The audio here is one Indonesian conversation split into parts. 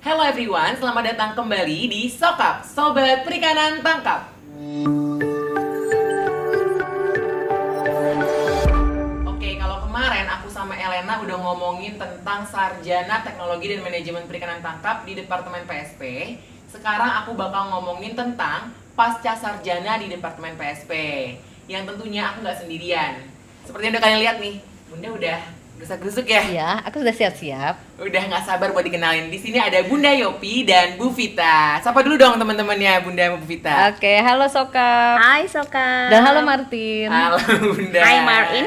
Hello everyone, selamat datang kembali di Sokap, Sobat Perikanan Tangkap. Oke, kalau kemarin aku sama Elena udah ngomongin tentang sarjana teknologi dan manajemen perikanan tangkap di Departemen PSP. Sekarang aku bakal ngomongin tentang pasca sarjana di Departemen PSP. Yang tentunya aku nggak sendirian. Seperti yang udah kalian lihat nih, Bunda udah gerusak-gerusuk ya? Iya, aku sudah siap-siap. Udah nggak sabar buat dikenalin. Di sini ada Bunda Yopi dan Bu Vita. Sapa dulu dong teman-temannya Bunda sama Bu Vita. Oke, halo Soka. Hai Soka. Dan halo Martin. Halo Bunda. Hai, Martin.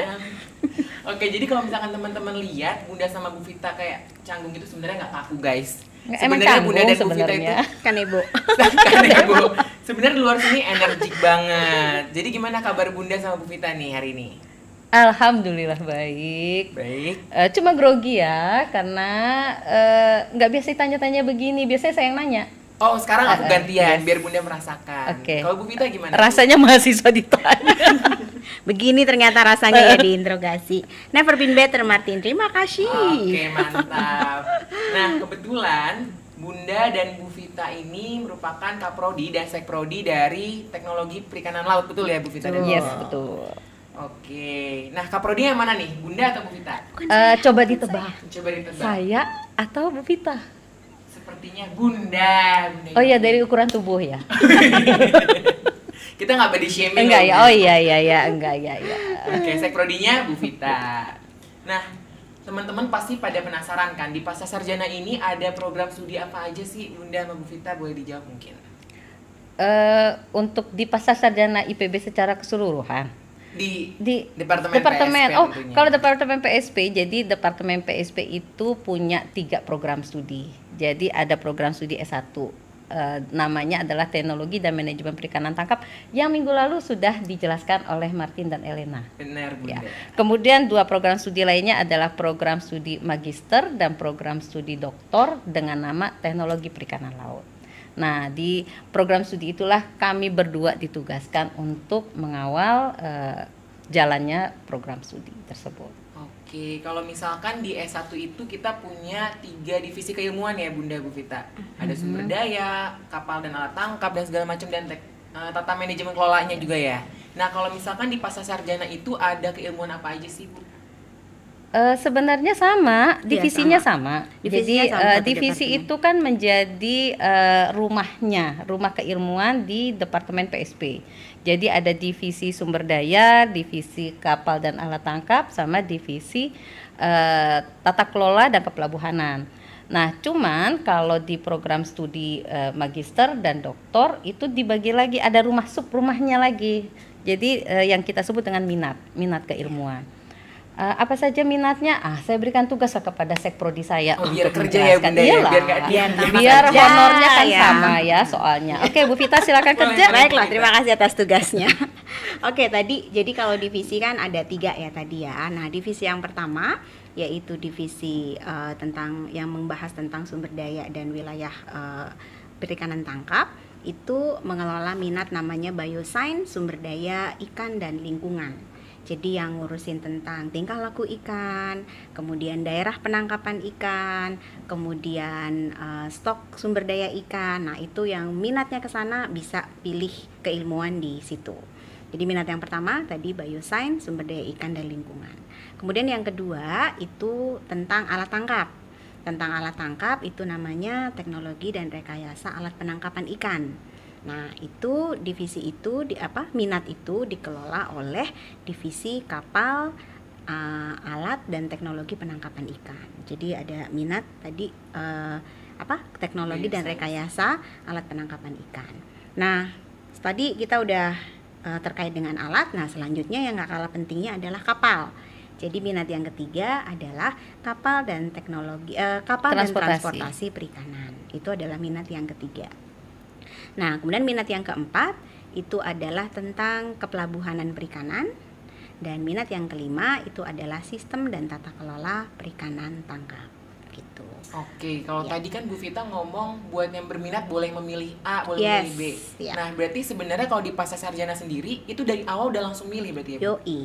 Oke, jadi kalau misalkan teman-teman lihat Bunda sama Bu Vita kayak canggung gitu, sebenarnya nggak kaku guys. Emang Sebenarnya canggung Bunda dan Bu Vita sebenarnya. itu Kan Ibu. kan ya Bu. Sebenarnya di luar sini energik banget. Jadi gimana kabar Bunda sama Bu Vita nih hari ini? Alhamdulillah baik. Baik. Cuma grogi ya, karena nggak biasa tanya-tanya begini. Biasanya saya yang nanya. Oh, sekarang aku gantian yes. biar Bunda merasakan. Oke. Kalau Bu Vita gimana? Rasanya mahasiswa ditanya. Begini ternyata rasanya ya diinterogasi. Never been better Martin. Terima kasih. Oke, mantap. Nah, kebetulan Bunda dan Bu Vita ini merupakan Kaprodi dan Sekprodi dari Teknologi Perikanan Laut, betul ya Bu Vita dan Bu? Yes, betul. Oke. Nah, Kaprodi yang mana nih? Bunda atau Bu Vita? Coba ditebak. Coba ditebak. Saya atau Bu Vita? Sepertinya Bunda. Oh iya, dari ukuran tubuh ya. Kita nggak body shaming. Enggak loh, ya. Bu. Oh iya, enggak ya. Oke, Sekprodinya Bu Vita. Nah, teman-teman pasti pada penasaran kan, di pasca sarjana ini ada program studi apa aja sih Bunda sama Bu Vita? Boleh dijawab mungkin? Untuk di pasca sarjana IPB secara keseluruhan. Di Departemen PSP oh tentunya. kalau Departemen PSP, jadi Departemen PSP itu punya 3 program studi. Jadi ada program studi S1 namanya adalah Teknologi dan Manajemen Perikanan Tangkap yang minggu lalu sudah dijelaskan oleh Martin dan Elena. Benar Bunda. Ya. Kemudian 2 program studi lainnya adalah program studi magister dan program studi doktor dengan nama Teknologi Perikanan Laut. Nah, di program studi itulah kami berdua ditugaskan untuk mengawal jalannya program studi tersebut. Oke, kalau misalkan di S1 itu kita punya 3 divisi keilmuan ya Bunda Bu Vita. Ada sumber daya, kapal dan alat tangkap dan segala macam dan tata manajemen kelolanya juga ya. Nah, kalau misalkan di pasca sarjana itu ada keilmuan apa aja sih Bu? Sebenarnya sama, divisinya sama. Divisinya Jadi sama, satu divisi departemen. itu kan menjadi rumah keilmuan di Departemen PSP. Jadi ada divisi sumber daya, divisi kapal dan alat tangkap, sama divisi tata kelola dan kepelabuhanan. Nah, cuman kalau di program studi magister dan doktor itu dibagi lagi, ada rumahnya lagi. Jadi yang kita sebut dengan minat keilmuan. Apa saja minatnya? Saya berikan tugas kepada sekprodi saya Oh, untuk biar kerja ya menjelaskan. Bunda ya, Iyalah, biar nggak diam biar saja. honornya kan Ya. sama ya soalnya. Oke, Bu Vita silakan Boleh, kerja. boleh. Baiklah, terima kasih atas tugasnya. Oke, tadi jadi kalau divisi kan ada 3 ya tadi ya. Nah, divisi yang pertama yaitu divisi tentang yang membahas tentang sumber daya dan wilayah perikanan tangkap, itu mengelola minat namanya Bioscience, sumber daya ikan dan lingkungan. Jadi yang ngurusin tentang tingkah laku ikan, kemudian daerah penangkapan ikan, kemudian stok sumber daya ikan. Nah, itu yang minatnya ke sana bisa pilih keilmuan di situ. Jadi minat yang pertama tadi Bioscience, sumber daya ikan dan lingkungan. Kemudian yang kedua itu tentang alat tangkap. Tentang alat tangkap itu namanya Teknologi dan Rekayasa Alat Penangkapan Ikan. Nah, itu divisi itu minat itu dikelola oleh divisi kapal, alat dan teknologi penangkapan ikan. Jadi ada minat tadi teknologi dan rekayasa alat penangkapan ikan. Nah, tadi kita udah terkait dengan alat. Nah, selanjutnya yang nggak kalah pentingnya adalah kapal. Jadi minat yang ketiga adalah kapal dan teknologi kapal dan transportasi perikanan. Itu adalah minat yang ketiga. Nah, kemudian minat yang keempat itu adalah tentang kepelabuhanan perikanan, dan minat yang kelima itu adalah sistem dan tata kelola perikanan tangkap gitu. Oke, kalau Ya. tadi kan Bu Vita ngomong buat yang berminat boleh memilih A, boleh Yes, memilih B. ya. Nah, berarti sebenarnya kalau di pasca sarjana sendiri itu dari awal udah langsung milih berarti ya Bu? Yoi.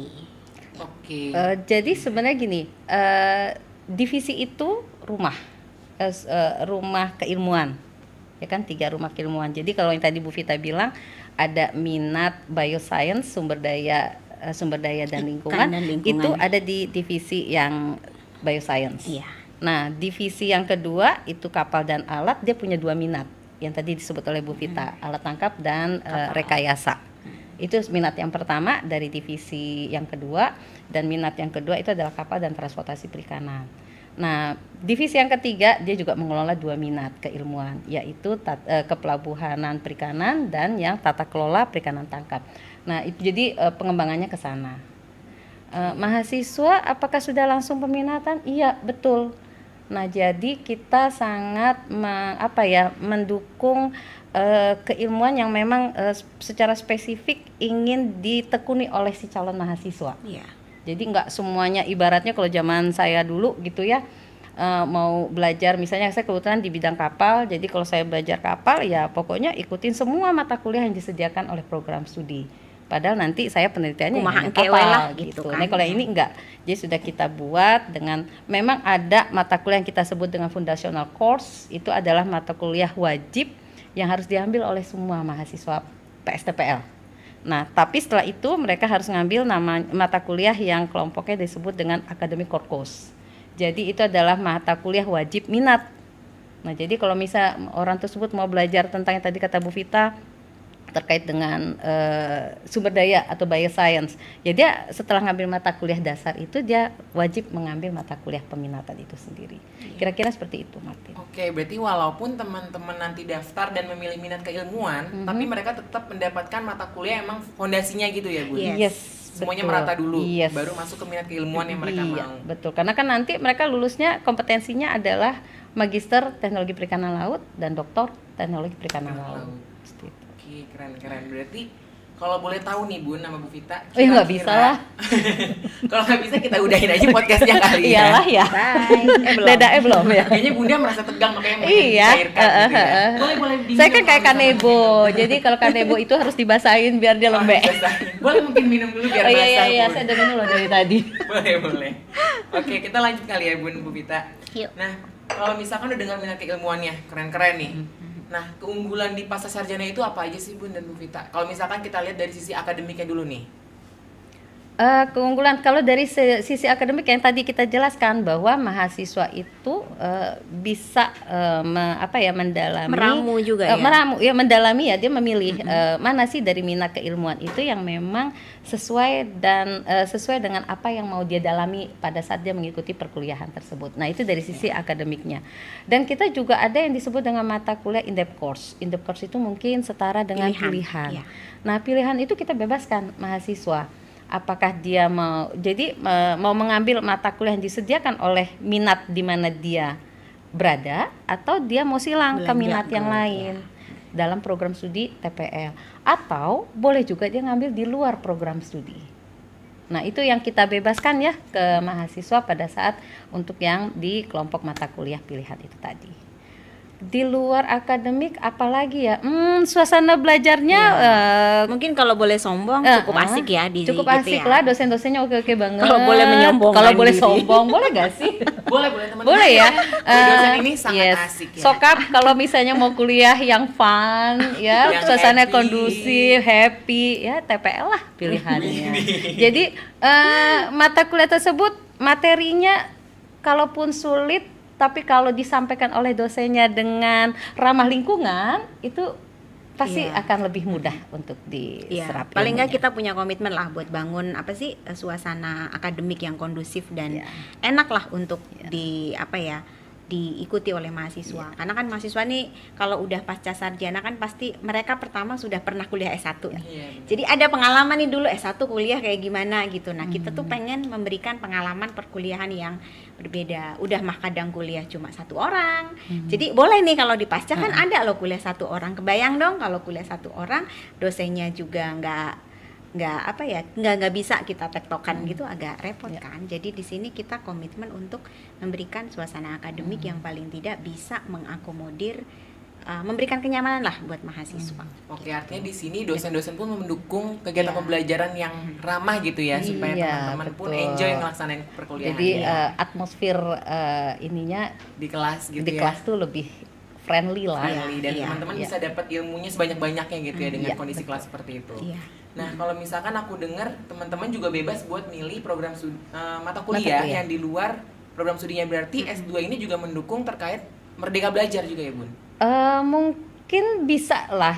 Oke. Jadi sebenarnya gini, divisi itu rumah. rumah keilmuan, ya kan, 3 rumah keilmuan. Jadi kalau yang tadi Bu Vita bilang ada minat bioscience, sumber daya dan lingkungan, itu ada di divisi yang bioscience. Iya. Nah, divisi yang kedua itu kapal dan alat, dia punya 2 minat yang tadi disebut oleh Bu Vita, alat tangkap dan rekayasa. Itu minat yang pertama dari divisi yang kedua, dan minat yang kedua itu adalah kapal dan transportasi perikanan. Nah, divisi yang ketiga dia juga mengelola 2 minat keilmuan, yaitu kepelabuhanan perikanan dan yang tata kelola perikanan tangkap. Nah, itu jadi pengembangannya ke sana. Mahasiswa apakah sudah langsung peminatan? Iya, betul. Nah, jadi kita sangat mendukung keilmuan yang memang secara spesifik ingin ditekuni oleh si calon mahasiswa. Iya. Jadi nggak semuanya, ibaratnya kalau zaman saya dulu gitu ya, mau belajar, misalnya saya kebetulan di bidang kapal, jadi kalau saya belajar kapal ya pokoknya ikutin semua mata kuliah yang disediakan oleh program studi. Padahal nanti saya penelitiannya kumaha kapal lah gitu. kan. Nah, kalau ini enggak. Jadi sudah kita buat dengan, memang ada mata kuliah yang kita sebut dengan foundational course, itu adalah mata kuliah wajib yang harus diambil oleh semua mahasiswa PSTPL. Nah, tapi setelah itu mereka harus ngambil mata kuliah yang kelompoknya disebut dengan academic core course. Jadi itu adalah mata kuliah wajib minat. Nah, jadi kalau misal orang tersebut mau belajar tentang yang tadi kata Bu Vita, terkait dengan sumber daya atau bioscience, ya dia setelah ngambil mata kuliah dasar itu dia wajib mengambil mata kuliah peminatan itu sendiri. Kira-kira seperti itu, Martin. Oke, berarti walaupun teman-teman nanti daftar dan memilih minat keilmuan, tapi mereka tetap mendapatkan mata kuliah emang fondasinya gitu ya, Bu? Yes. Semuanya Betul. merata dulu, Yes. baru masuk ke minat keilmuan yang mereka mau. Betul, karena kan nanti mereka lulusnya kompetensinya adalah Magister Teknologi Perikanan Laut dan Doktor Teknologi Perikanan Laut. Oke, keren. Berarti kalau boleh tahu nih Bun, nama Bu Vita. Nggak bisa lah. Kalau nggak bisa kita udahin aja podcastnya kali ya. Iyalah ya. Bye. Belum ya. Kayaknya Bunda merasa tegang makanya mau Iya. dicairkan gitu ya. Boleh Saya kan kayak kanebo. Jadi kalau kanebo itu harus dibasahin biar dia lembek. Boleh mungkin minum dulu biar basah. Iya, saya udah minum loh dari tadi. Boleh. Oke, kita lanjut kali ya Bun, Bu Vita. Yuk. Nah, kalau misalkan udah dengar minat keilmuannya, keren-keren nih. Nah, keunggulan di pasca sarjana itu apa aja sih Bun dan Bu Vita? Kalau misalkan kita lihat dari sisi akademiknya dulu nih. Keunggulan kalau dari sisi akademik yang tadi kita jelaskan bahwa mahasiswa itu bisa mendalami, meramu juga ya. Mendalami ya, dia memilih mana sih dari minat keilmuan itu yang memang sesuai dengan apa yang mau dia dalami pada saat dia mengikuti perkuliahan tersebut. Nah, itu dari sisi akademiknya. Dan kita juga ada yang disebut dengan mata kuliah in-depth course. In-depth course itu mungkin setara dengan pilihan. Ya. Nah, pilihan itu kita bebaskan mahasiswa. Apakah dia mau mengambil mata kuliah yang disediakan oleh minat di mana dia berada, atau dia mau silang ke minat yang lain dalam program studi TPL, atau boleh juga dia ngambil di luar program studi. Nah, itu yang kita bebaskan ya ke mahasiswa pada saat untuk yang di kelompok mata kuliah pilihan itu tadi. Di luar akademik apalagi ya, suasana belajarnya mungkin kalau boleh sombong cukup asik ya di cukup gitu asik ya. lah, dosen-dosennya oke banget. Kalau boleh menyombongkan kalau boleh diri. sombong boleh gak sih? Boleh teman-teman. Boleh ya. Dosen ini sangat asik ya. Sokap kalau misalnya mau kuliah yang fun ya, Yang suasana happy. kondusif, happy ya, TPL lah pilihannya. Jadi mata kuliah tersebut materinya kalaupun sulit, tapi kalau disampaikan oleh dosennya dengan ramah lingkungan, itu pasti akan lebih mudah untuk diserap. Paling nggak kita punya komitmen lah buat bangun suasana akademik yang kondusif dan enak lah untuk diikuti oleh mahasiswa. Karena kan mahasiswa nih kalau udah pasca sarjana kan pasti mereka pertama sudah pernah kuliah S1 nih. Jadi ada pengalaman nih dulu S1 kuliah kayak gimana gitu. Nah, kita tuh pengen memberikan pengalaman perkuliahan yang berbeda. Udah mah kadang kuliah cuma 1 orang. Jadi boleh nih kalau di pasca kan ada loh kuliah 1 orang. Kebayang dong kalau kuliah 1 orang, dosennya juga nggak bisa kita tektokan gitu, agak repot kan. Jadi di sini kita komitmen untuk memberikan suasana akademik yang paling tidak bisa mengakomodir memberikan kenyamanan lah buat mahasiswa. Oke, artinya di sini dosen-dosen pun mendukung kegiatan pembelajaran yang ramah gitu ya, supaya teman-teman pun enjoy ngelaksanain perkuliahan. Jadi atmosfer ininya di kelas gitu di ya. kelas tuh lebih friendly lah. Dan teman-teman bisa dapat ilmunya sebanyak-banyaknya gitu ya dengan kondisi kelas seperti itu. Nah, kalau misalkan aku dengar teman-teman juga bebas buat milih program mata kuliah yang di luar program studinya, berarti S2 ini juga mendukung terkait Merdeka Belajar juga ya, Bun? Mungkin bisa lah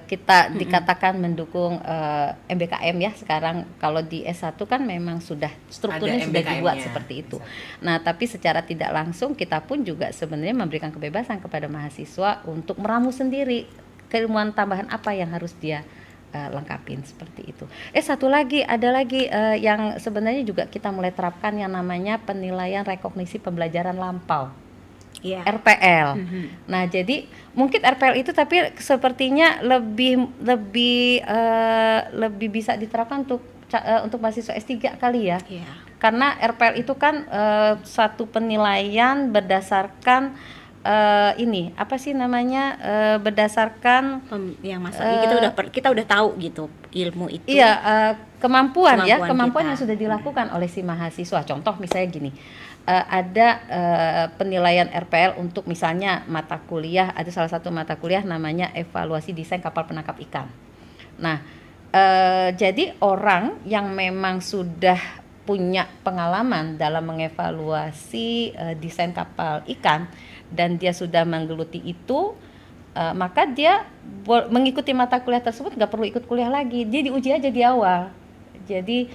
kita dikatakan mendukung MBKM ya sekarang. Kalau di S1 kan memang sudah strukturnya sudah dibuat seperti itu. Nah, tapi secara tidak langsung kita pun juga sebenarnya memberikan kebebasan kepada mahasiswa untuk meramu sendiri keilmuan tambahan apa yang harus dia lengkapin seperti itu. Satu lagi ada lagi yang sebenarnya juga kita mulai terapkan yang namanya penilaian rekognisi pembelajaran lampau. RPL. Nah, jadi mungkin RPL itu tapi sepertinya lebih bisa diterapkan untuk mahasiswa S3 kali ya. Karena RPL itu kan satu penilaian berdasarkan ini apa sih namanya berdasarkan yang masalah kita udah tahu gitu ilmu itu. Kemampuan yang sudah dilakukan oleh si mahasiswa. Contoh misalnya gini. Ada penilaian RPL untuk misalnya mata kuliah, ada salah satu mata kuliah namanya evaluasi desain kapal penangkap ikan. Nah, jadi orang yang memang sudah punya pengalaman dalam mengevaluasi desain kapal ikan dan dia sudah menggeluti itu, maka dia mengikuti mata kuliah tersebut nggak perlu ikut kuliah lagi, dia diuji aja di awal. Jadi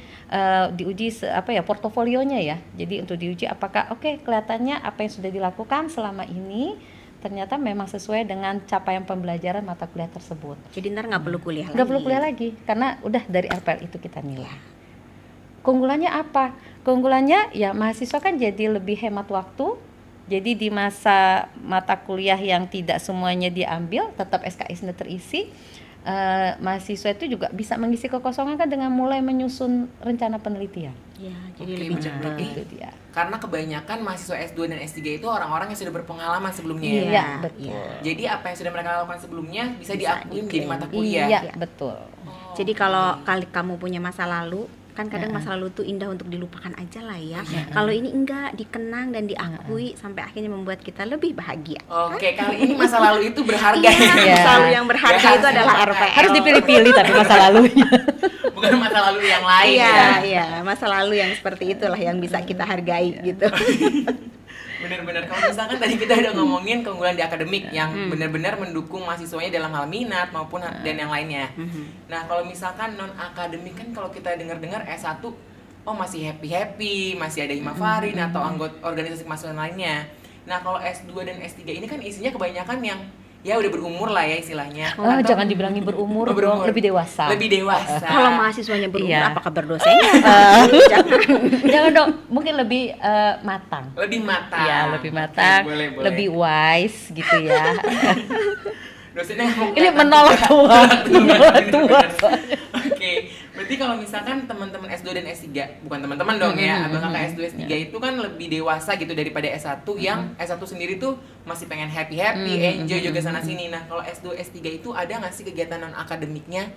diuji portofolionya ya. Jadi untuk diuji apakah kelihatannya apa yang sudah dilakukan selama ini ternyata memang sesuai dengan capaian pembelajaran mata kuliah tersebut. Jadi ntar nggak perlu kuliah lagi. Nggak perlu kuliah lagi karena udah dari RPL itu kita nilai. Keunggulannya apa? Keunggulannya ya mahasiswa kan jadi lebih hemat waktu. Jadi di masa mata kuliah yang tidak semuanya diambil, tetap SKS-nya terisi. Mahasiswa itu juga bisa mengisi kekosongan kan dengan mulai menyusun rencana penelitian. Jadi lebih cepat itu dia. Karena kebanyakan mahasiswa S2 dan S3 itu orang-orang yang sudah berpengalaman sebelumnya betul. Jadi apa yang sudah mereka lakukan sebelumnya bisa diakui menjadi mata kuliah. Betul. Jadi kalau kamu punya masa lalu, kan kadang masa lalu tuh indah untuk dilupakan aja lah ya. Kalau ini enggak, dikenang dan diakui sampai akhirnya membuat kita lebih bahagia. Oke, kali ini masa lalu itu berharga. Masa lalu yang berharga itu adalah RPL. Harus dipilih-pilih tapi masa lalu. Bukan masa lalu yang lain. Iya, masa lalu yang seperti itulah yang bisa kita hargai gitu. Benar-benar, kalau misalkan tadi kita udah ngomongin keunggulan di akademik yang benar-benar mendukung mahasiswanya dalam hal minat maupun dan yang lainnya. Nah, kalau misalkan non akademik kan kalau kita dengar-dengar S1 masih happy-happy, masih ada himafarin atau anggota organisasi kemahasiswaan lainnya. Nah, kalau S2 dan S3 ini kan isinya kebanyakan yang ya udah berumur lah ya istilahnya. Jangan dibilangi berumur, lebih dewasa. Lebih dewasa. Kalau mahasiswanya berumur, apakah berdosennya? Jangan dong, mungkin lebih matang. Lebih matang. Ya, lebih matang, boleh. Lebih wise gitu ya. Dosennya ini menolak tua. Oke, berarti kalau misalkan teman-teman S2 dan S3, bukan teman-teman dong ya, abang kakak S2 S3 itu kan lebih dewasa gitu daripada S1 yang S1 sendiri tuh masih pengen happy-happy, enjoy juga sana sini. Nah, kalau S2 S3 itu ada nggak sih kegiatan non akademiknya?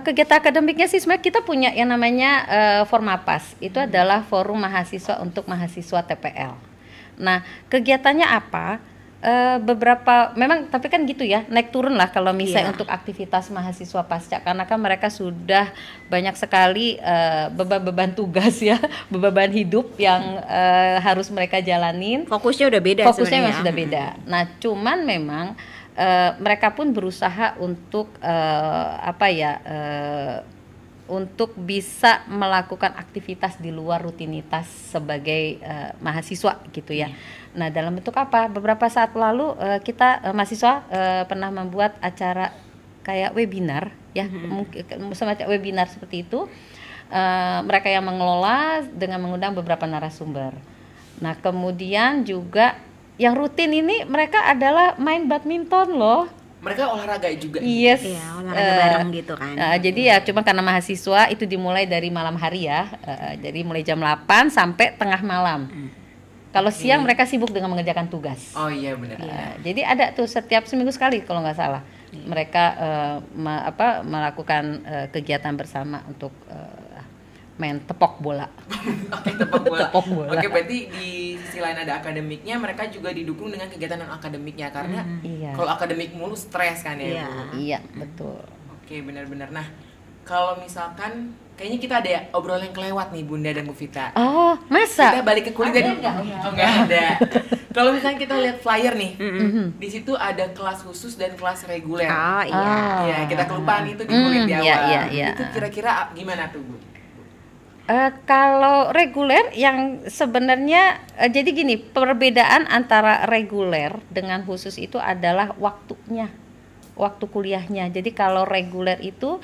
Kegiatan akademiknya sih sebenarnya kita punya yang namanya Formapas. Itu adalah forum mahasiswa untuk mahasiswa TPL. Nah, kegiatannya apa? Beberapa memang tapi kan gitu ya, naik turun lah kalau misalnya untuk aktivitas mahasiswa pasca, karena kan mereka sudah banyak sekali beban tugas ya, beban hidup yang harus mereka jalanin. Fokusnya udah beda. Fokusnya memang sudah beda. Nah, cuman memang mereka pun berusaha untuk untuk bisa melakukan aktivitas di luar rutinitas sebagai mahasiswa gitu ya. Nah, dalam bentuk apa? Beberapa saat lalu kita mahasiswa pernah membuat acara kayak webinar ya, semacam webinar seperti itu. Mereka yang mengelola dengan mengundang beberapa narasumber. Nah, kemudian juga yang rutin ini mereka adalah main badminton loh. Mereka olahraga juga. Yes. Iya, olahraga bareng gitu kan. Jadi ya cuma karena mahasiswa itu dimulai dari malam hari ya. Jadi mulai jam 8 sampai tengah malam. Kalau Oke. siang mereka sibuk dengan mengerjakan tugas. Oh iya benar. Jadi ada tuh setiap seminggu sekali kalau nggak salah mereka melakukan kegiatan bersama untuk main tepok bola. Oke, tepuk bola. Tepuk bola. Oke, berarti di sisi lain ada akademiknya, mereka juga didukung dengan kegiatan non akademiknya karena Iya. kalau akademik mulu stres kan ya. Iya. Bu? Iya, betul. Oke, benar-benar. Nah, kalau misalkan kayaknya kita ada obrolan yang kelewat nih Bunda dan Bu Vita. Oh, masa? Kita balik ke kuliah Ada dan nggak? oh, nggak ada. Kalau misalnya kita lihat flyer nih, Mhm. di situ ada kelas khusus dan kelas reguler. Oh iya. Ah. Iya, kita kelupaan itu di kuliah di Iya, awal. iya, iya. Itu kira-kira gimana tuh, Bu? Kalau reguler yang sebenarnya jadi gini, perbedaan antara reguler dengan khusus itu adalah waktunya, waktu kuliahnya. Jadi kalau reguler itu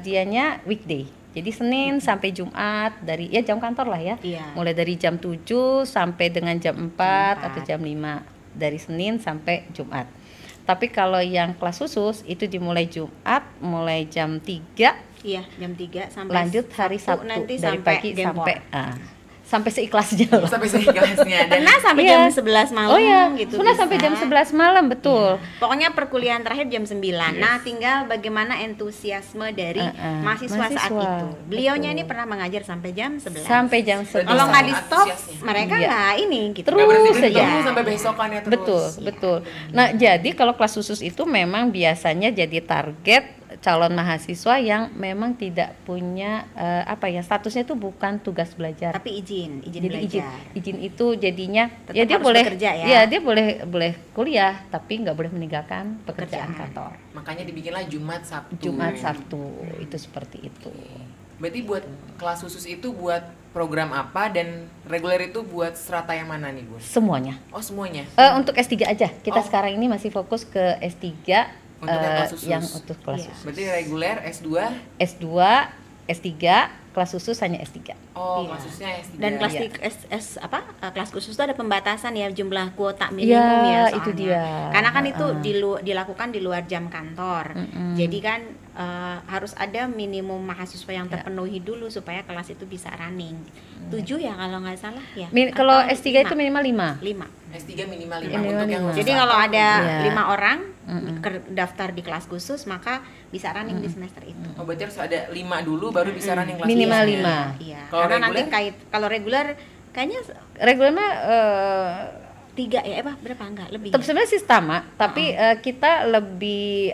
dianya weekday. Jadi Senin sampai Jumat dari ya jam kantor lah ya. Iya. Mulai dari jam 7 sampai dengan jam 4 atau 4. jam 5 dari Senin sampai Jumat. Tapi kalau yang kelas khusus itu dimulai Jumat mulai jam 3 Iya, jam 3 sampai lanjut hari Sabtu nanti dari sampai pagi Dempor. sampai seikhlasnya lah. Sampai seikhlasnya dan Pernah sampai Iya. jam 11 malam Oh iya, gitu. pernah bisa. sampai jam 11 malam betul. Pokoknya perkuliahan terakhir jam 9. Nah, tinggal bagaimana entusiasme dari mahasiswa saat mahasiswa, itu. Beliaunya betul. ini pernah mengajar sampai jam 11. Sampai jam Berarti 11. Kalau nggak di Sangat stop, antusiasnya. mereka Iya. nggak ini gitu. Terus nggak berhenti saja. terus sampai besokannya terus. Betul, betul. Nah, jadi kalau kelas khusus itu memang biasanya jadi target calon mahasiswa yang memang tidak punya statusnya itu bukan tugas belajar. Tapi izin Jadi belajar. izin itu jadinya Tetap ya dia harus boleh bekerja ya. dia boleh kuliah tapi nggak boleh meninggalkan pekerjaan kantor. Makanya dibikinlah Jumat Sabtu. Jumat Sabtu itu seperti itu. Berarti buat kelas khusus itu buat program apa dan reguler itu buat strata yang mana nih, Bu? Semuanya. Oh, semuanya. Untuk S3 aja. Kita Oh. sekarang ini masih fokus ke S3 Untuk yang kelas khusus. yang untuk kelas Iya. khusus. Berarti reguler S2. S2, S3, kelas khusus hanya S3. Oh, Iya. maksudnya S3. Dan kelas Iya. kelas khusus itu ada pembatasan ya jumlah kuota minimum Iya, ya itu soalnya. dia. Karena kan itu dilakukan di luar jam kantor. Mm-mm. Jadi kan harus ada minimum mahasiswa yang Ya. terpenuhi dulu supaya kelas itu bisa running. 7 ya kalau nggak salah ya. Kalau Atau S3 itu minimal 5. 5. S3 minimal 5 Minimal untuk yang lima. khusus Jadi kalau apa? ada Iya. 5 orang Mm-mm. daftar di kelas khusus maka bisa running di semester itu. Oh, berarti harus ada 5 dulu baru bisa running kelas Minimal khususnya. 5. Iya. Kalau Karena nanti reguler? kalau reguler kayaknya Reguler mah 3 ya, berapa enggak lebih. tetap sebenarnya sih sama, tapi kita lebih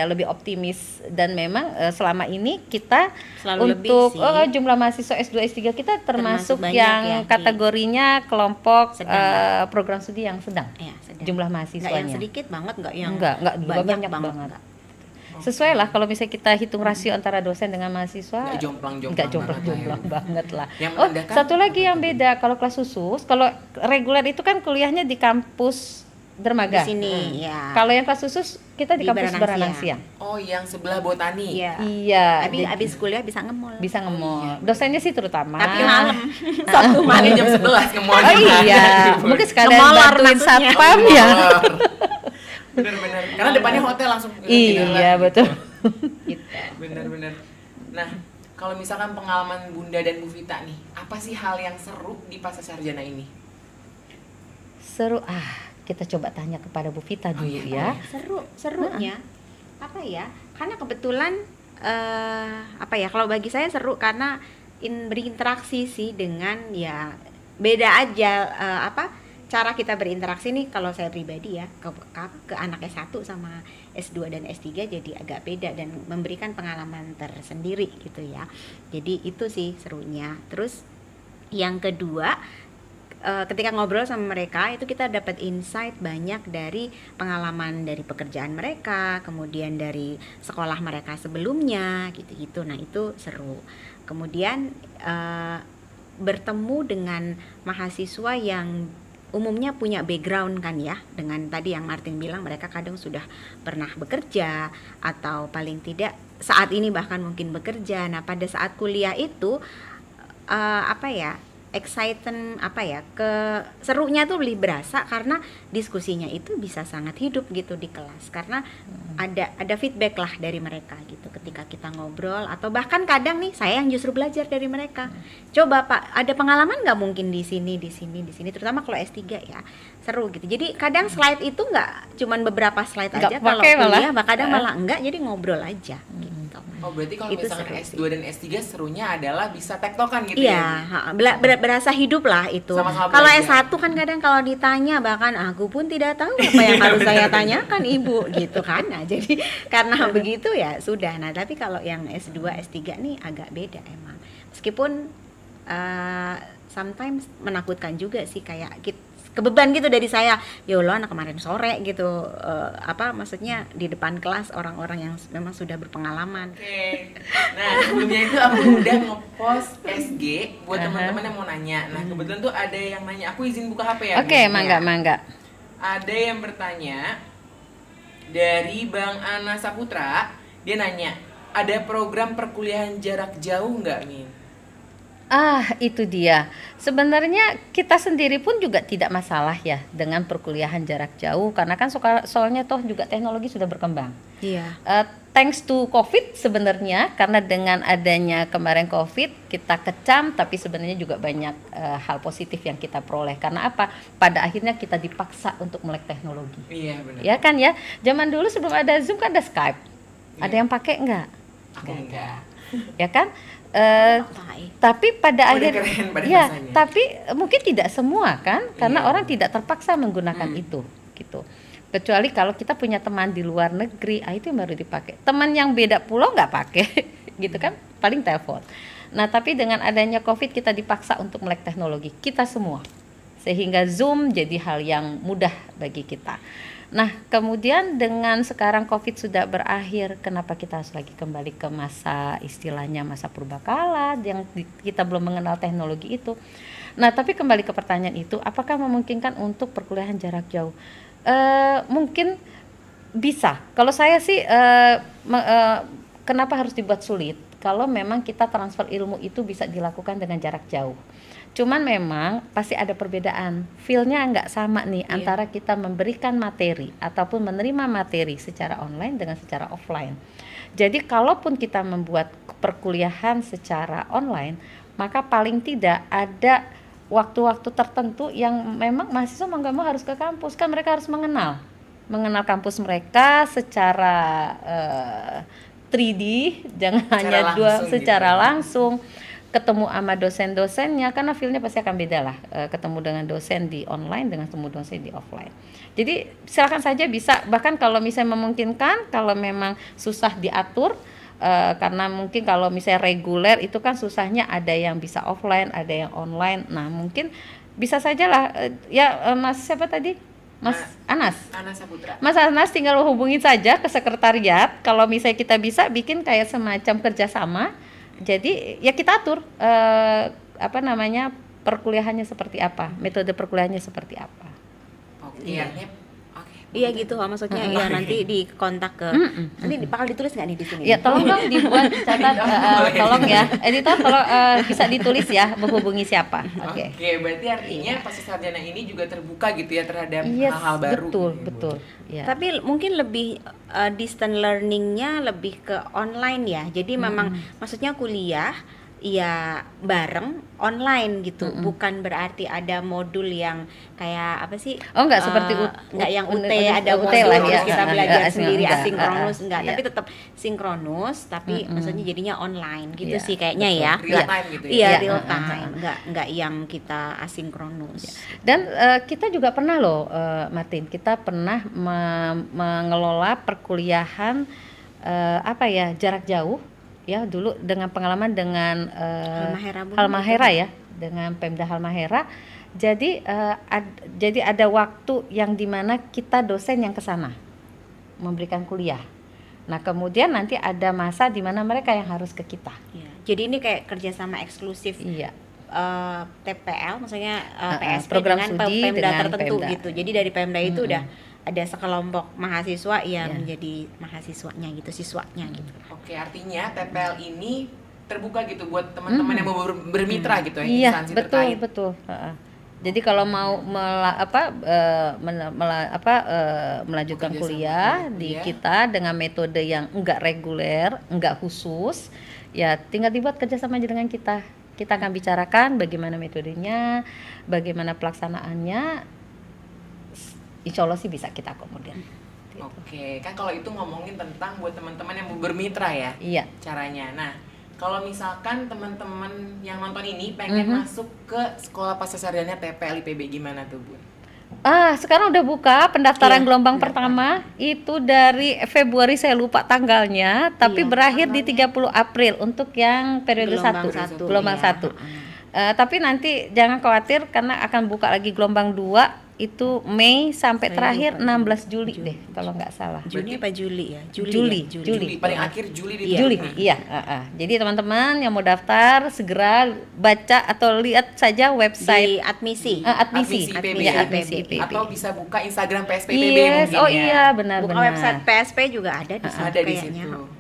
lebih optimis dan memang selama ini kita Selalu lebih untuk sih. jumlah mahasiswa S2 S3 kita termasuk banyak yang ya, kategorinya kelompok Sedang. program studi yang sedang. Ya, sedang. Jumlah Nggak yang mahasiswanya. sedikit banget, nggak yang Enggak juga banyak banget. enggak. Sesuai lah kalau misalnya kita hitung rasio antara dosen dengan mahasiswa. Nggak jomplang-jomplang Nggak banget lah ya. jomplang banget lah. Yang Oh, menandakan satu lagi apa yang tuh? beda kalau kelas khusus, kalau reguler itu kan kuliahnya di kampus Di Dermaga. sini ya. Kalau yang kelas khusus kita di Di kampus Baranang Baranang Siang. Siang. Oh, yang sebelah botani. Iya. Iya. jadi Habis kuliah bisa ngemol. bisa ngemol. Dosennya sih terutama. Tapi malam. Sabtu Makanya malam. jam 11 ke mall. Oh iya, mungkin sekalian Ngemolor bantuin maksudnya. satpam ya. Bener-bener. Karena depannya hotel langsung. Iya, betul. Gitu. Bener-bener. Nah, kalau misalkan pengalaman Bunda dan Bu Vita nih, apa sih hal yang seru di pasca sarjana ini? Seru. Kita coba tanya kepada Bu Vita dulu ya. Serunya apa ya? Karena kebetulan kalau bagi saya seru karena berinteraksi sih dengan ya beda aja cara kita berinteraksi nih kalau saya pribadi ya ke anak S1 sama S2 dan S3 jadi agak beda dan memberikan pengalaman tersendiri gitu ya. Jadi itu sih serunya. Terus yang kedua, ketika ngobrol sama mereka itu kita dapat insight banyak dari pengalaman dari pekerjaan mereka, kemudian dari sekolah mereka sebelumnya gitu-gitu. Nah, itu seru. Kemudian bertemu dengan mahasiswa yang umumnya punya background kan ya, dengan tadi yang Martin bilang mereka kadang sudah pernah bekerja atau paling tidak saat ini bahkan mungkin bekerja. Nah, pada saat kuliah itu excitement apa ya, serunya tuh lebih berasa karena diskusinya itu bisa sangat hidup gitu di kelas, karena ada feedback lah dari mereka gitu ketika kita ngobrol, atau bahkan kadang nih saya yang justru belajar dari mereka. Coba Pak, ada pengalaman nggak mungkin di sini, terutama kalau S3 ya, seru gitu. Jadi kadang slide itu nggak cuman beberapa slide Nggak aja kalau pakai kuliah, malah. kadang malah enggak, jadi ngobrol aja gitu. Oh berarti kalau Itu misalkan seru S2 dan S3 serunya adalah bisa tektokan gitu Iya, ya? berasa hidup lah itu. Sama-sama Kalau belajar. S1 kan kadang kalau ditanya, bahkan aku pun tidak tahu apa yang harus saya tanyakan Ibu gitu kan. Nah, jadi karena begitu ya sudah. Nah, tapi kalau yang S2, S3 nih agak beda emang. Meskipun sometimes menakutkan juga sih, kayak kebeban gitu dari saya, ya Allah, anak kemarin sore gitu, maksudnya di depan kelas orang-orang yang memang sudah berpengalaman. Oke. Nah sebelumnya itu aku udah ngepost SG buat teman-teman yang mau nanya. Nah kebetulan tuh ada yang nanya, aku izin buka HP ya. Oke, Min? mangga. Ada yang bertanya dari Bang Ana Saputra, dia nanya, ada program perkuliahan jarak jauh nggak, Min? Itu dia. Sebenarnya kita sendiri pun juga tidak masalah ya dengan perkuliahan jarak jauh, karena kan soalnya toh juga teknologi sudah berkembang. Iya. Thanks to COVID sebenarnya, karena dengan adanya kemarin COVID kita kecam, tapi sebenarnya juga banyak hal positif yang kita peroleh. Karena apa? Pada akhirnya kita dipaksa untuk melek teknologi. Iya benar. Ya kan ya. Zaman dulu sebelum ada Zoom kan ada Skype. Ada yang pakai enggak? Aku enggak. Ya kan? Tapi pada Udah akhir keren pada ya, masanya. tapi mungkin tidak semua kan, karena Iya. orang tidak terpaksa menggunakan itu gitu. Kecuali kalau kita punya teman di luar negeri, itu yang baru dipakai. Teman yang beda pulau nggak pakai gitu kan, paling telepon. Nah, tapi dengan adanya COVID kita dipaksa untuk melek teknologi, kita semua. Sehingga Zoom jadi hal yang mudah bagi kita. Nah, kemudian dengan sekarang COVID sudah berakhir, kenapa kita harus lagi kembali ke masa istilahnya masa purbakala yang kita belum mengenal teknologi itu. Nah, tapi kembali ke pertanyaan itu, apakah memungkinkan untuk perkuliahan jarak jauh? Mungkin bisa. Kalau saya sih, kenapa harus dibuat sulit? Kalau memang kita transfer ilmu itu bisa dilakukan dengan jarak jauh. Cuman memang pasti ada perbedaan, feel-nya nggak sama nih antara kita memberikan materi ataupun menerima materi secara online dengan secara offline. Jadi kalaupun kita membuat perkuliahan secara online, maka paling tidak ada waktu-waktu tertentu yang memang mahasiswa mau nggak mau harus ke kampus, kan mereka harus mengenal kampus mereka secara 3D, jangan hanya secara langsung. Ketemu sama dosen-dosennya, karena feel-nya pasti akan beda lah, ketemu dengan dosen di online dengan ketemu dosen di offline. Jadi silakan saja bisa, bahkan kalau misalnya memungkinkan, kalau memang susah diatur, karena mungkin kalau misalnya reguler itu kan susahnya, ada yang bisa offline, ada yang online. Nah mungkin bisa saja lah, Mas siapa tadi? Mas Anas. Ana Saputra. Mas Anas tinggal hubungin saja ke sekretariat, kalau misalnya kita bisa bikin kayak semacam kerjasama. Jadi ya kita atur perkuliahannya seperti apa, metode perkuliahannya seperti apa. Oke, Iya gitu, maksudnya ya nanti di kontak ke nanti bakal ditulis nggak nih di sini? Ya tolong dong dibuat catat, tolong ya editor, tolong bisa ditulis ya menghubungi siapa. Oke. Oke, berarti artinya pasca sarjana ini juga terbuka gitu ya terhadap hal-hal baru. Betul. Ya. Tapi mungkin lebih distance learningnya lebih ke online ya. Jadi memang maksudnya kuliah ya bareng online gitu, bukan berarti ada modul yang kayak apa sih? Oh enggak seperti enggak yang UT ada UT modul lah terus ya. kita belajar sendiri enggak, asinkronus enggak, iya. tapi tetap sinkronus, tapi maksudnya jadinya online gitu Iya, sih kayaknya betul. ya. Real time gitu ya. Iya, Iya, real time. Enggak yang kita asinkronus. Dan kita juga pernah loh, Martin, kita pernah mengelola perkuliahan jarak jauh. Ya dulu dengan pengalaman dengan Halmahera ya, dengan Pemda Halmahera. Jadi ada waktu yang dimana kita dosen yang ke sana memberikan kuliah. Nah kemudian nanti ada masa dimana mereka yang harus ke kita. Ya, jadi ini kayak kerjasama eksklusif. Iya. TPL, maksudnya PSP program dengan studi Pemda dengan tertentu Pemda. gitu. Jadi dari Pemda itu udah ada sekelompok mahasiswa yang menjadi mahasiswanya gitu, siswanya gitu. Oke, artinya TPL ini terbuka gitu buat teman-teman yang mau bermitra gitu ya, Iya, instansi betul, terkait. betul. Jadi kalau mau melanjutkan Bekerja sama kuliah dengan di kuliah. kita dengan metode yang enggak reguler, enggak khusus, ya tinggal dibuat kerjasama aja dengan kita. Kita akan bicarakan bagaimana metodenya, bagaimana pelaksanaannya. Insya Allah sih bisa kita akomodir. Gitu. Oke, kan kalau itu ngomongin tentang buat teman-teman yang mau bermitra ya, Iya. caranya. Nah, kalau misalkan teman-teman yang nonton ini pengen masuk ke sekolah pascasarjana TPL IPB, gimana tuh, Bu? Sekarang udah buka pendaftaran Iya, gelombang pertama itu dari Februari, saya lupa tanggalnya, tapi Iya, berakhir di 30 April untuk yang periode Gelombang 1, satu, gelombang iya. 1. Tapi nanti jangan khawatir karena akan buka lagi gelombang 2 itu Mei sampai Saya terakhir lupa, 16 Juli deh kalau nggak salah. Juni apa Juli ya? Juli. ya? Juli, paling akhir Juli di Juli, iya. Jadi teman-teman yang mau daftar segera baca atau lihat saja Di website admisi. Admisi admisi, IPB. ya, admisi IPB. Atau bisa buka Instagram PSP IPB Yes, mungkin oh ya. iya benar-benar. Buka website PSP juga ada di situ Ada di kayaknya. situ.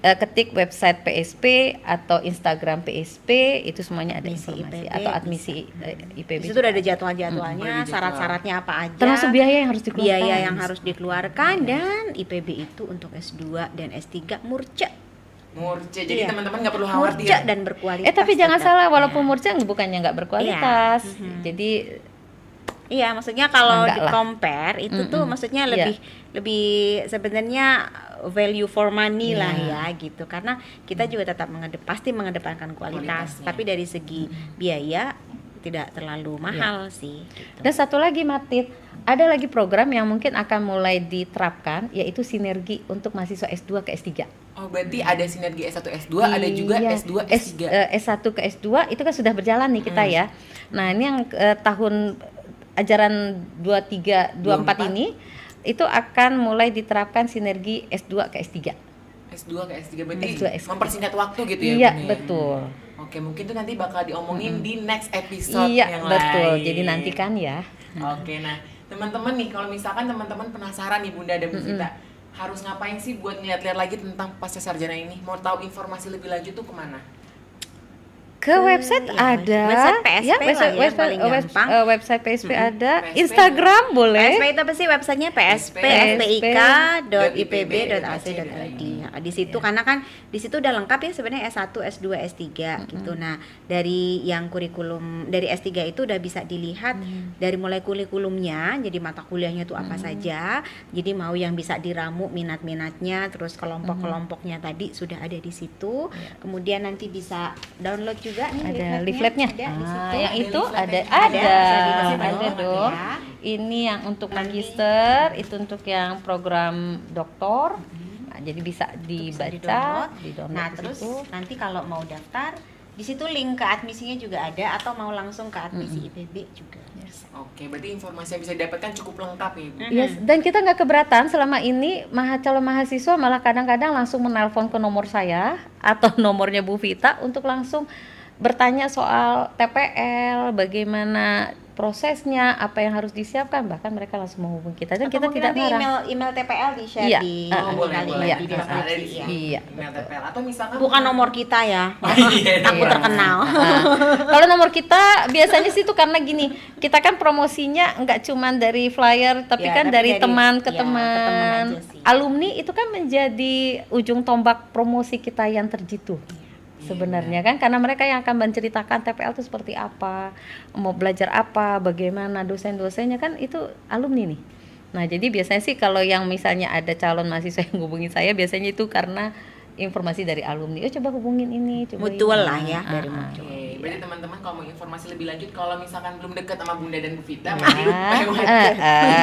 Ketik website PSP atau Instagram PSP, itu semuanya ada Admisi informasi IPB atau admisi IPB. Di situ udah ada jadwal-jadwalnya, jadwal. syarat-syaratnya apa aja. Termasuk biaya yang harus dikeluarkan. Biaya yang harus dikeluarkan, dan IPB itu untuk S2 dan S3 murce. Murce, jadi Iya. teman-teman nggak perlu khawatir. Murce dan berkualitas. Tapi jangan tetap. salah, walaupun murca bukannya nggak berkualitas. Jadi Iya, maksudnya kalau Enggak di lah. compare itu tuh maksudnya Iya. lebih sebenarnya value for money lah Iya. ya gitu. Karena kita juga tetap pasti mengedepankan kualitas, Kualitasnya. tapi dari segi biaya tidak terlalu mahal sih gitu. dan satu lagi Matit, ada lagi program yang mungkin akan mulai diterapkan, yaitu sinergi untuk mahasiswa S2 ke S3. Oh, berarti ada sinergi S1 S2, ada juga Iya. S2 S3. S1 ke S2 itu kan sudah berjalan nih kita ya. Nah, ini yang tahun ajaran 23 24 ini itu akan mulai diterapkan sinergi S2 ke S3. S2 ke S3 berarti S2, S3. mempersingkat waktu gitu ya. Iya, Bun, ya? betul. Oke, mungkin tuh nanti bakal diomongin di next episode Iya, yang betul. lain. Jadi nantikan ya. Oke, nah teman-teman nih, kalau misalkan teman-teman penasaran nih Bunda dan Bu Vita, harus ngapain sih buat ngeliat-liat lagi tentang pascasarjana ini? Mau tahu informasi lebih lanjut tuh kemana? Ke website ya, ada, website PSP lah ya, paling gampang. website PSP ada, PSP. Instagram boleh. PSP itu apa sih websitenya? pspfpik.ipb.ac.id. Nah, di situ karena kan di situ udah lengkap ya sebenarnya S1, S2, S3 gitu. Nah, dari yang kurikulum dari S3 itu udah bisa dilihat dari mulai kurikulumnya, jadi mata kuliahnya tuh apa saja. Jadi mau yang bisa diramu minat-minatnya, terus kelompok-kelompoknya tadi sudah ada di situ. Kemudian nanti bisa download juga nih Ada leafletnya. ada di situ. Yang Ada itu leafletnya. ada, bisa dikasih ada download dong. ya. Ini yang untuk magister, itu untuk yang program doktor. Nah, jadi bisa Bisa dibaca, di-download. Nah, di terus situ. nanti kalau mau daftar di situ link ke admisinya juga ada, atau mau langsung ke admisi IPB juga. Oke, berarti informasi yang bisa didapatkan cukup lengkap ya, Bu. Yes, dan kita nggak keberatan selama ini calon mahasiswa malah kadang-kadang langsung menelpon ke nomor saya atau nomornya Bu Vita untuk langsung bertanya soal TPL, bagaimana prosesnya, apa yang harus disiapkan, bahkan mereka langsung menghubungi kita dan Atau kita mungkin tidak nanti marah. email TPL di share Iya. di Oh, boleh, kali boleh. ya, Iya. di Ada deskripsi di ya. Iya, email TPL atau misalkan Bukan nomor kita ya. Iya, Takut iya. terkenal. Kalau nomor kita biasanya sih itu karena gini, kita kan promosinya nggak cuman dari flyer, tapi Ya, kan tapi dari dari- teman ke ya, ke teman teman. aja sih. Alumni itu kan menjadi ujung tombak promosi kita yang terjitu. Sebenarnya kan karena mereka yang akan menceritakan TPL itu seperti apa, mau belajar apa, bagaimana dosen-dosennya, kan itu alumni nih. Nah, jadi biasanya sih kalau yang misalnya ada calon mahasiswa yang hubungin saya, biasanya itu karena informasi dari alumni. Oh, coba hubungin ini, coba Mutual ini. lah ya, dari Ah, mutual. Oke, berarti teman-teman kalau mau informasi lebih lanjut, kalau misalkan belum dekat sama Bunda dan Bu Vita, Ya, mungkin lewat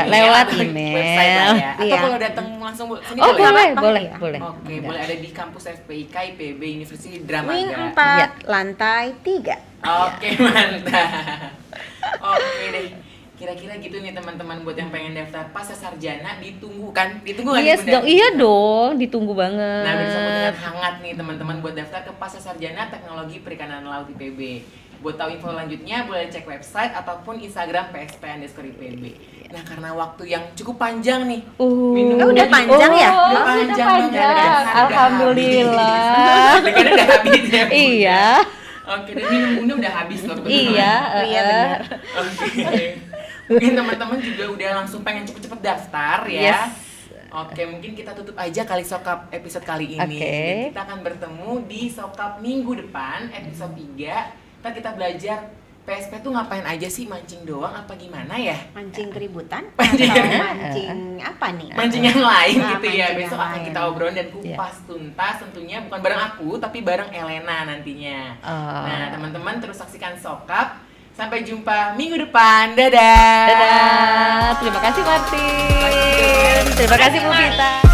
lewat atau email. website lah ya. Atau Iya. kalau datang langsung sini Oh, boleh, apa-apa, boleh, ya. boleh. Oke, boleh ada di kampus FPIK IPB University Drama. Wing Iya. 4, lantai 3. Oke, mantap. Oke deh. Kira-kira gitu nih teman-teman buat yang pengen daftar pascasarjana, ditunggu kan? Ditunggu kan Yes dong, iya dong, ditunggu banget. Nah, udah disambut dengan hangat nih teman-teman buat daftar ke Pascasarjana Teknologi Perikanan Laut IPB. Buat tahu info lanjutnya boleh cek website ataupun Instagram PSP_IPB. Nah, karena waktu yang cukup panjang nih. Oh, udah panjang ya? Udah Oh, panjang udah banget. panjang. Udah Alhamdulillah. Karena udah habis ya. Bu. Iya. Oke, dan minum udah habis loh. kebetulan. Iya. Oh, iya benar. Oke. Mungkin teman-teman juga udah langsung pengen cepet-cepet daftar ya. Yes. Oke, mungkin kita tutup aja kali Sokap episode kali ini. Oke. Dan kita akan bertemu di Sokap minggu depan, episode 3. Ntar kita belajar PSP tuh ngapain aja sih, mancing doang apa gimana ya? Mancing keributan Mancing. atau mancing apa nih? Mancing yang lain Nah, gitu ya. mancing Besok yang akan lain. kita obrolin dan kupas tuntas tentunya bukan bareng aku tapi bareng Elena nantinya. Oh. Nah, teman-teman terus saksikan Sokap. Sampai jumpa minggu depan. Dadah. Dadah. Terima kasih Martin. Terima kasih Bu Vita.